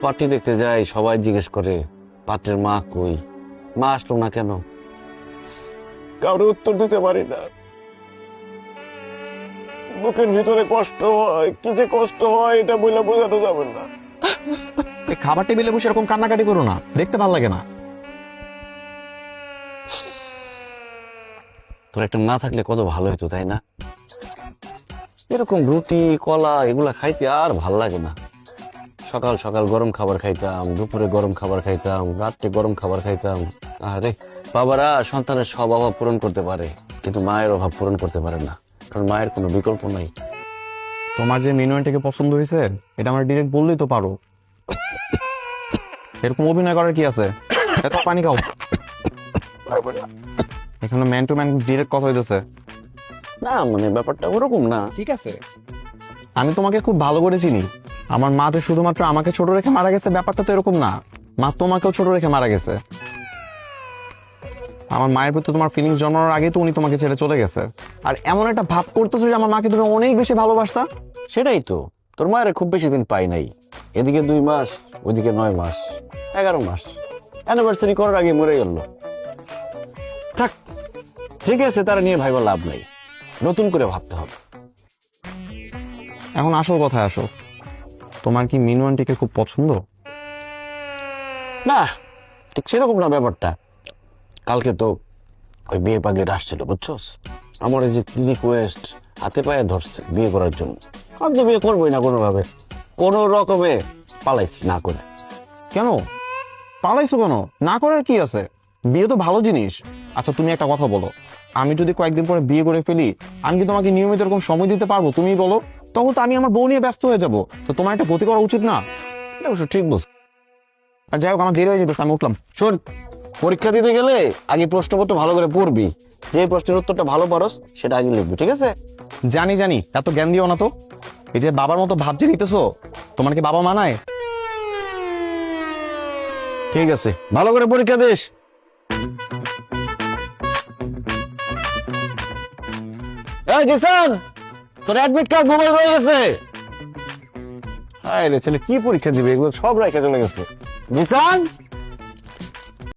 Party দেখতে যাই, সবাই জিজ্ঞেস করে পাত্রের মা কই, মা আসলো না কেন? কাউরে উত্তর দিতে পারি না। বুকের ভিতরে কষ্ট হয়, কি যে কষ্ট হয় এটা বলে বোঝানো যাবে না। এই খাবার টেবিলে বসে এরকম কান্নাকাটি করো না, দেখতে ভালো লাগে না। তোর একটা না থাকলে কত ভালো হতো, তাই না? এরকম রুটি কলা এগুলা খাইতে আর ভাল লাগে না। সকাল সকাল গরম খাবার খাইতাম, দুপুরে গরম খাবার খাইতাম, রাত্রে গরম খাবার খাইতাম। আরে বাবারা সন্তানের সব অভাব পূরণ করতে পারে, কিন্তু মায়ের অভাব পূরণ করতে পারে না, কারণ মায়ের কোনো বিকল্প নাই। তোমার যে মিনুয়ানটাকে পছন্দ হয়েছে এটা আমার ডিরেক্ট বললেই তো পারো। এরকম অভিনয় করার কি আছে? এত পানি খাও। এখানে ম্যান টু ম্যান ডিরেক্ট কথা হইতেছে। না মানে ব্যাপারটা ওরকম না। ঠিক আছে, আমি তোমাকে খুব ভালো করে চিনি। আমার মা যে শুধুমাত্র আমাকে ছোট রেখে মারা গেছে ব্যাপারটা তো এরকম না। মা তোমাকেও ছোট রেখে মারা গেছে। আমার মায়ের প্রতি তোমার ফিলিংস জন্মানোর আগেই তো উনি তোমাকে ছেড়ে চলে গেছে। আর এমন একটা ভাব করতেছো যে আমার মাকে তুমি অনেক বেশি ভালোবাসতা। সেটাই তো, তোর মায়ের খুব বেশি দিন পাই নাই। এদিকে 2 মাস, ওইদিকে 9 মাস, 11 মাস। অ্যানিভার্সারি করার আগে মরে গেল। থাক, ঠিক আছে, তারা নিয়ে ভাইবা লাভ নাই, নতুন করে ভাবতে হবে। এখন আসল কথায় আসো, তোমার কি মিনু আন্টিকে খুব পছন্দ? না, ঠিক সেরকম না ব্যাপারটা। কালকে তো ওই বিয়ে পাগলিটা আসছিল, বুঝছস? আমার এই যে রিকোয়েস্ট হাতে পায়ে ধরছে বিয়ে করার জন্য। আমি তো বিয়ে করবোই না কোনোভাবে, কোনো রকমে পালাইছি না করে। কেন পালাইছো কেন? না করার কি আছে? বিয়ে তো ভালো জিনিস। আচ্ছা তুমি একটা কথা বলো, আমি যদি কয়েকদিন পরে বিয়ে করে ফেলি, আমি কি তোমাকে নিয়মিত এরকম সময় দিতে পারবো? তুমি বলো। তখন তো আমি আমার বউ নিয়ে ব্যস্ত হয়ে যাবো। তো তোমার একটা গতি করা উচিত না? এটা অবশ্য ঠিক বলছ। আর যাই হোক, আমার দেরি হয়ে যেতেছে, আমি উঠলাম। শোন, পরীক্ষা দিতে গেলে আগে প্রশ্নপত্র ভালো করে পড়বি, যে প্রশ্নের উত্তরটা ভালো পারস সেটা আগে লিখবি, ঠিক আছে? জানি জানি, এত জ্ঞান দিও না তো। এই যে বাবার মতো ভাব যে নিতেছো, তোমার কি বাবা মানায়? ঠিক আছে, ভালো করে পরীক্ষা দিস। এই জিসান, তোর অ্যাডমিট কার্ড মোবাইল হয়ে গেছে। হায় রে ছেলে, কি পরীক্ষা দিবে? এগুলো সব রাখা চলে গেছে। জিসান।